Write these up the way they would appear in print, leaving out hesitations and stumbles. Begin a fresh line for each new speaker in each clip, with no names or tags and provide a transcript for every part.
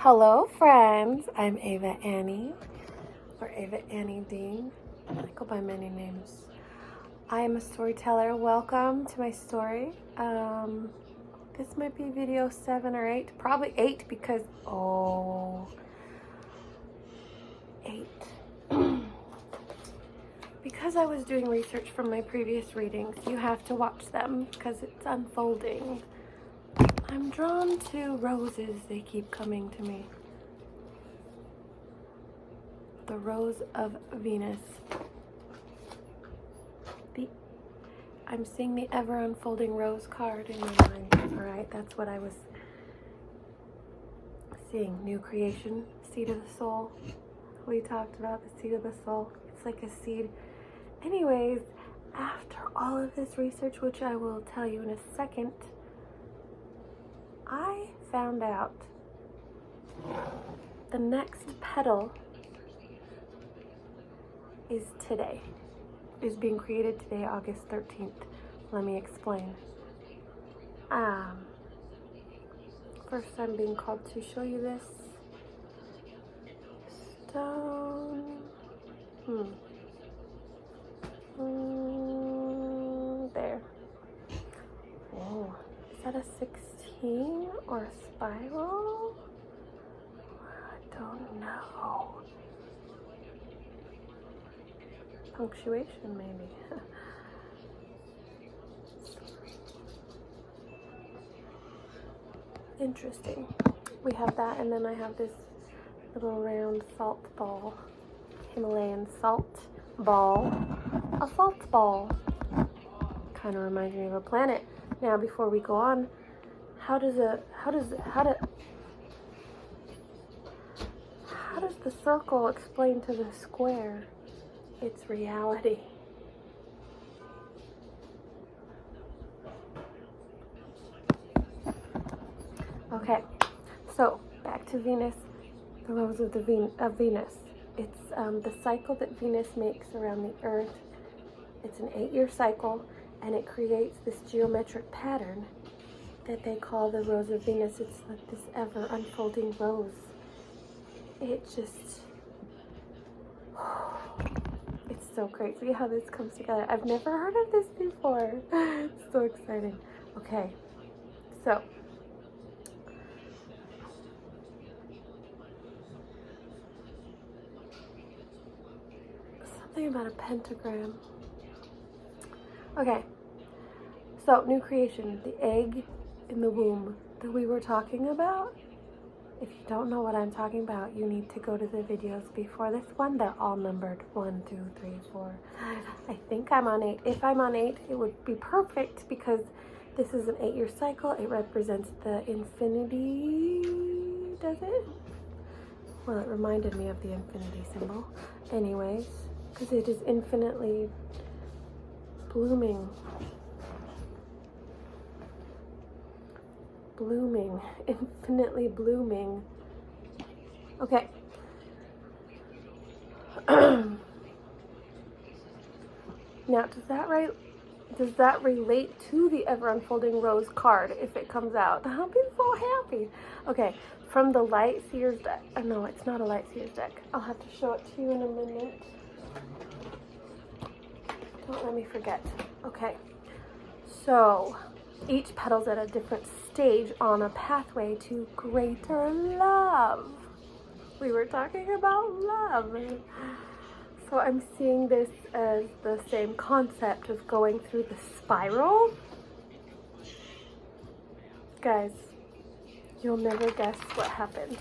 Hello friends, I'm Ava Annie, or Ava Annie Dean. I go by many names. I am a storyteller. Welcome to my story. This might be video 7 or 8, probably 8 because, 8. Because I was doing research from my previous readings, you have to watch them because it's unfolding. I'm drawn to roses, they keep coming to me. The Rose of Venus. I'm seeing the ever unfolding rose card in my mind. Alright, that's what I was seeing. New creation, seed of the soul. We talked about the seed of the soul. It's like a seed. Anyways, after all of this research, which I will tell you in a second, I found out the next petal is today. Is being created today, August 13th. Let me explain. First I'm being called to show you this stone. There. Oh, is that a 16 or a spiral? I don't know. Punctuation, maybe. Interesting. We have that, and then I have this little round salt ball. Himalayan salt ball. A salt ball. Kind of reminds me of a planet. Now, before we go on, how does the circle explain to the square its reality? Okay, so back to Venus, the Rose of Venus. It's the cycle that Venus makes around the Earth. It's an 8-year cycle, and it creates this geometric pattern that they call the Rose of Venus. It's like this ever unfolding rose. It just, it's so crazy how this comes together. I've never heard of this before. It's so exciting. Okay, so something about a pentagram. Okay, so new creation, the egg in the womb that we were talking about. If you don't know what I'm talking about, you need to go to the videos before this one. They're all numbered 1, 2, 3, 4. I think I'm on 8. If I'm on 8, it would be perfect because this is an 8-year cycle. It represents the infinity, does it? Well, it reminded me of the infinity symbol. Anyways, because it is infinitely blooming, infinitely blooming. Okay. Now, does that relate to the ever unfolding rose card if it comes out? I'll be so happy. Okay, from the Light Seers deck. No, it's not a Light Seers deck. I'll have to show it to you in a minute. Don't let me forget. Okay, so each petal's at a different stage on a pathway to greater love. We were talking about love. So I'm seeing this as the same concept of going through the spiral. Guys, you'll never guess what happened.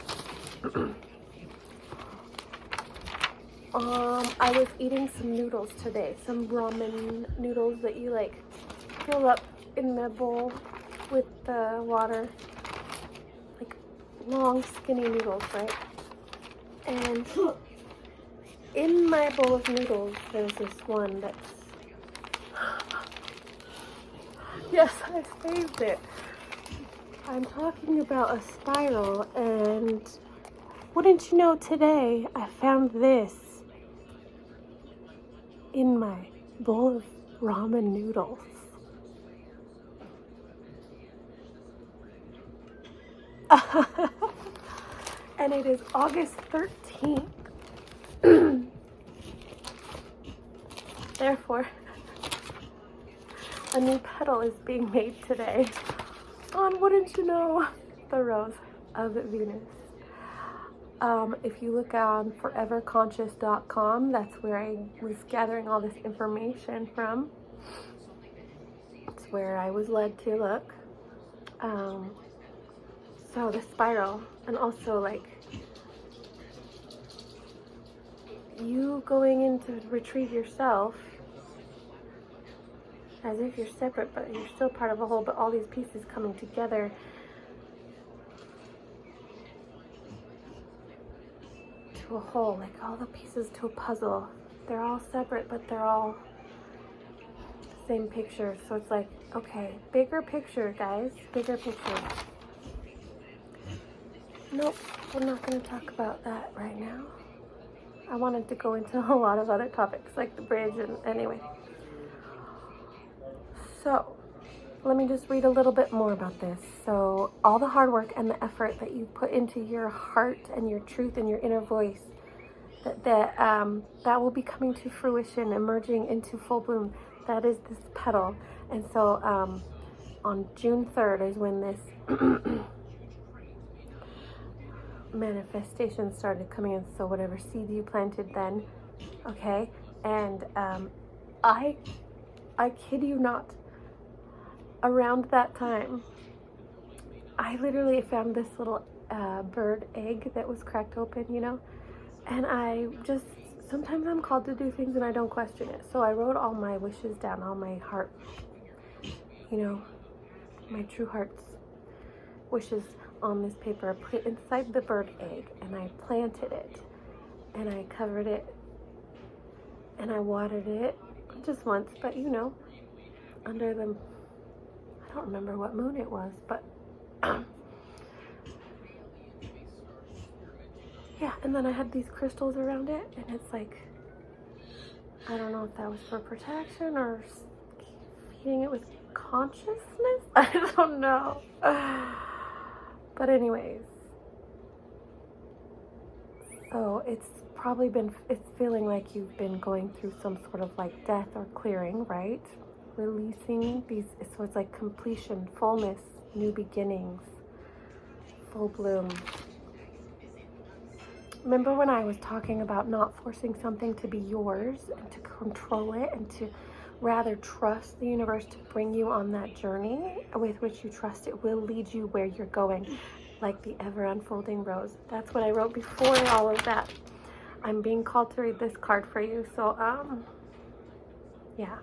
I was eating some noodles today, some ramen noodles that you like fill up in the bowl with the water, like long skinny noodles, right? And in my bowl of noodles, there's this one that's, yes, I saved it. I'm talking about a spiral, and wouldn't you know, today I found this in my bowl of ramen noodles. and it is August 13th. Therefore, a new petal is being made today on, wouldn't you know, the Rose of Venus. If you look on foreverconscious.com, that's where I was gathering all this information from. It's where I was led to look. So the spiral, and also like you going in to retrieve yourself as if you're separate, but you're still part of a whole, but all these pieces coming together to a whole, like all the pieces to a puzzle. They're all separate, but they're all the same picture. So it's like, okay, bigger picture, guys, bigger picture. Nope, we're not going to talk about that right now. I wanted to go into a lot of other topics, like the bridge, and anyway. So, let me just read a little bit more about this. So, all the hard work and the effort that you put into your heart and your truth and your inner voice, that will be coming to fruition, emerging into full bloom. That is this petal. And so, on June 3rd is when this manifestation started coming in. So whatever seed you planted then, okay, and I kid you not, around that time I literally found this little bird egg that was cracked open, you know, and I just, sometimes I'm called to do things and I don't question it. So I wrote all my wishes down, all my heart, you know, my true heart's wishes on this paper. I put it inside the bird egg and I planted it and I covered it and I watered it just once, but you know, under the, I don't remember what moon it was, but yeah, and then I had these crystals around it, and it's like, I don't know if that was for protection or feeding it with consciousness. I don't know. But anyways, so it's probably been, it's feeling like you've been going through some sort of like death or clearing, right? Releasing these, so it's like completion, fullness, new beginnings, full bloom. Remember when I was talking about not forcing something to be yours and to control it and to rather trust the universe to bring you on that journey with which you trust it will lead you where you're going, like the ever unfolding rose. That's what I wrote before all of that. I'm being called to read this card for you. So, yeah.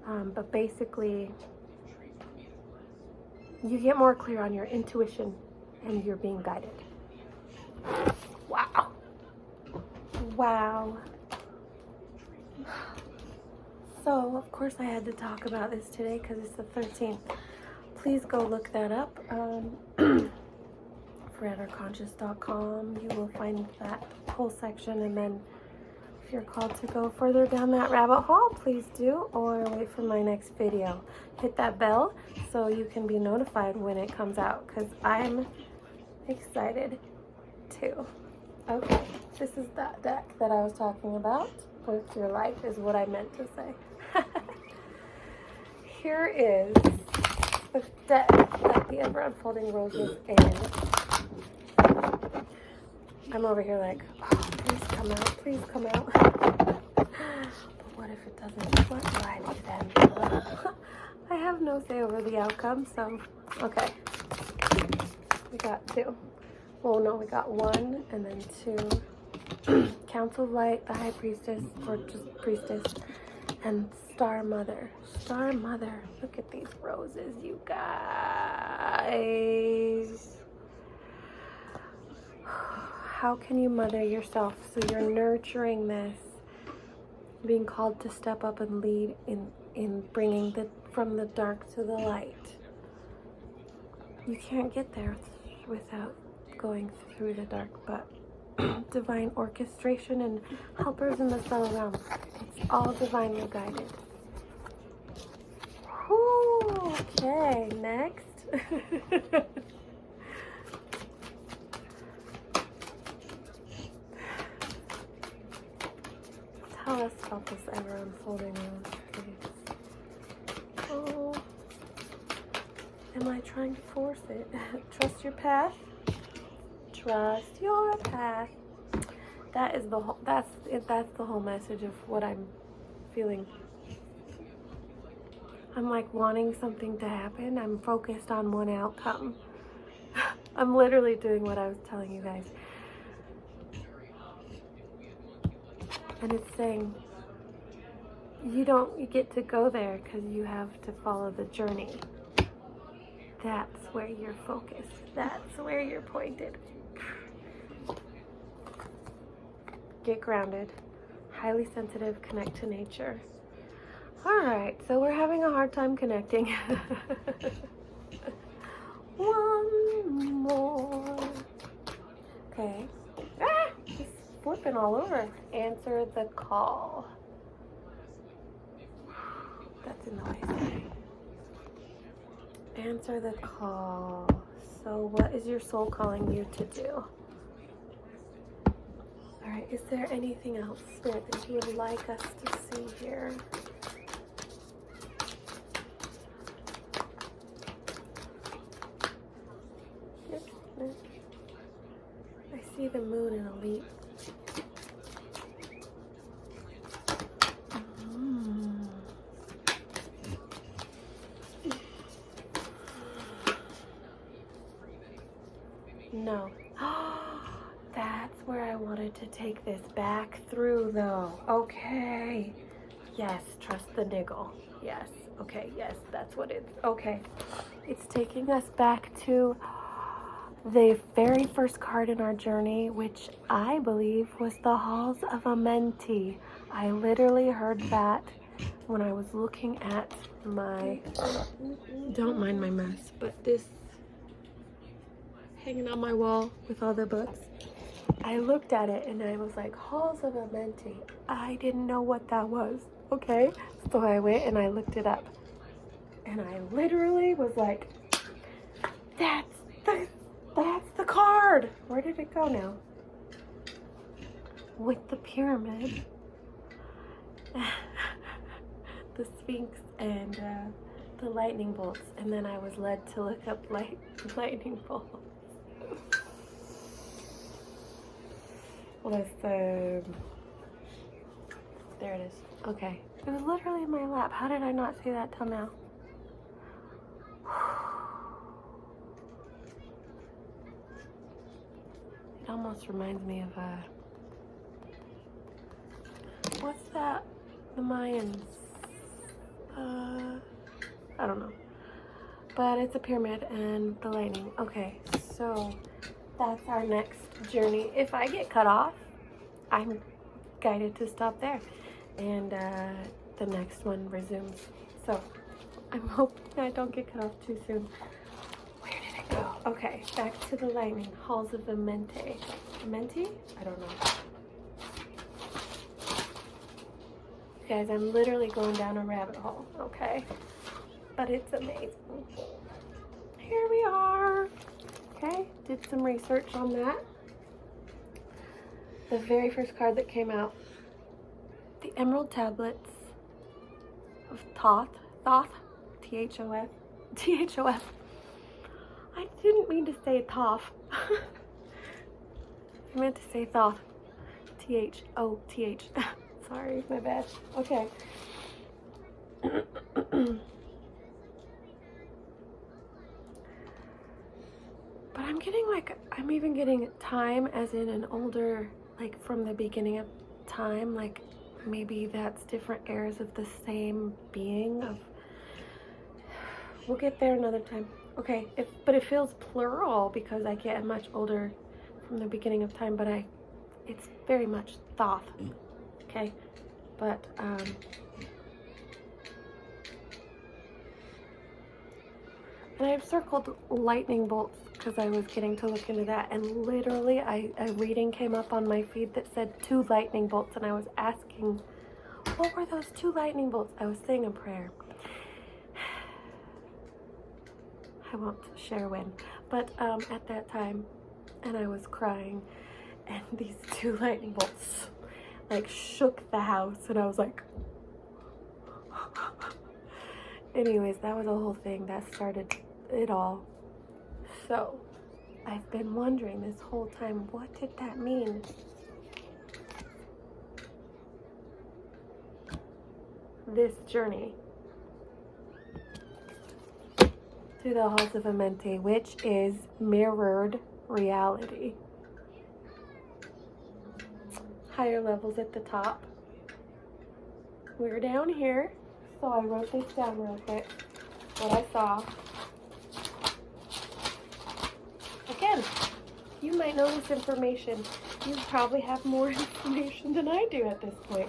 But basically, you get more clear on your intuition and you're being guided. Wow. Wow. So, of course, I had to talk about this today because it's the 13th. Please go look that up. foreverconscious.com. You will find that whole section, and then if you're called to go further down that rabbit hole, please do, or wait for my next video. Hit that bell so you can be notified when it comes out, because I'm excited too. Okay, this is that deck that I was talking about. Worth your life is what I meant to say. Here is the deck that the ever unfolding rose is in. I'm over here like, oh, please come out, please come out. But what if it doesn't? What do I do then? I have no say over the outcome, so okay. We got two. Well, no, we got one and then two. Council of Light, the High Priestess, or just Priestess, and Star Mother. Star Mother. Look at these roses, you guys. How can you mother yourself? So you're nurturing this, being called to step up and lead in bringing from the dark to the light. You can't get there without going through the dark, but divine orchestration and helpers in the subtle realms. It's all divinely guided. Whew, okay, next. Let's stop this ever unfolding on this face. Oh, am I trying to force it? Trust your path. Trust your path. That is the whole. That's the whole message of what I'm feeling. I'm like wanting something to happen. I'm focused on one outcome. I'm literally doing what I was telling you guys. And it's saying you don't get to go there because you have to follow the journey. That's where you're focused. That's where you're pointed. Get grounded. Highly sensitive, connect to nature. Alright, so we're having a hard time connecting. One more. Okay. Ah! He's flipping all over. Answer the call. That's in the way. Answer the call. So what is your soul calling you to do? Alright, is there anything else, Spirit, that you would like us to see here? I see the moon in a leap. No. That's where I wanted to take this back through, though. Okay. Yes, trust the niggle. Yes. Okay, yes, that's what it's... Okay. It's taking us back to the very first card in our journey, which I believe was the Halls of Amenti. I literally heard that when I was looking at my... Don't mind my mess, but this... hanging on my wall with all the books. I looked at it and I was like, Halls of Amenti. I didn't know what that was. Okay. So I went and I looked it up. And I literally was like, that's the card. Where did it go now? With the pyramid, the Sphinx, and the lightning bolts. And then I was led to look up lightning bolts. Listen. There it is. Okay. It was literally in my lap. How did I not see that till now? It almost reminds me of what's that? The Mayans. I don't know. But it's a pyramid and the lightning. Okay, so that's our next journey. If I get cut off, I'm guided to stop there. And the next one resumes. So I'm hoping I don't get cut off too soon. Where did it go? Okay, back to the lightning. Halls of Amenti. Amenti? I don't know. Guys, I'm literally going down a rabbit hole, okay? But it's amazing. Here we are. Okay, did some research on that. The very first card that came out, the Emerald Tablets of Thoth, T-H-O-F, T-H-O-F. I didn't mean to say Thoth. I meant to say Thoth, T-H-O-T-H. Sorry, my bad. Okay. But I'm getting I'm even getting time as in an older, like from the beginning of time, like maybe that's different eras of the same being of, we'll get there another time. Okay, but it feels plural because I get much older from the beginning of time, but it's very much Thoth. Okay, but and I've circled lightning bolts because I was getting to look into that, and literally a reading came up on my feed that said 2 lightning bolts, and I was asking, what were those 2 lightning bolts? I was saying a prayer. I won't share when, but at that time, and I was crying, and these 2 lightning bolts like shook the house, and I was like, anyways, that was a whole thing that started it all. So I've been wondering this whole time, what did that mean? This journey through the halls of Amenti, which is mirrored reality. Higher levels at the top. We're down here, so I wrote this down real quick, what I saw. Again, you might know this information. You probably have more information than I do at this point.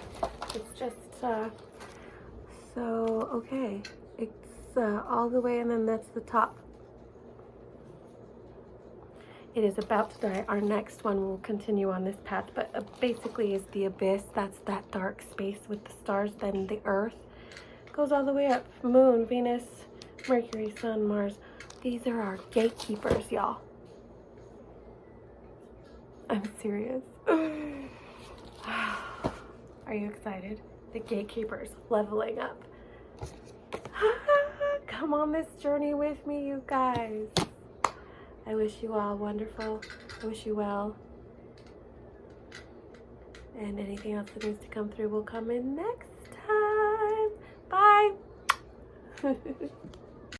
It's just, so, okay. It's all the way, and then that's the top. It is about to die. Our next one will continue on this path, but basically is the abyss. That's that dark space with the stars. Then the earth goes all the way up. Moon, Venus, Mercury, Sun, Mars. These are our gatekeepers, y'all. I'm serious. Are you excited? The gatekeepers leveling up. Come on this journey with me, you guys. I wish you all wonderful. I wish you well. And anything else that needs to come through will come in next time. Bye.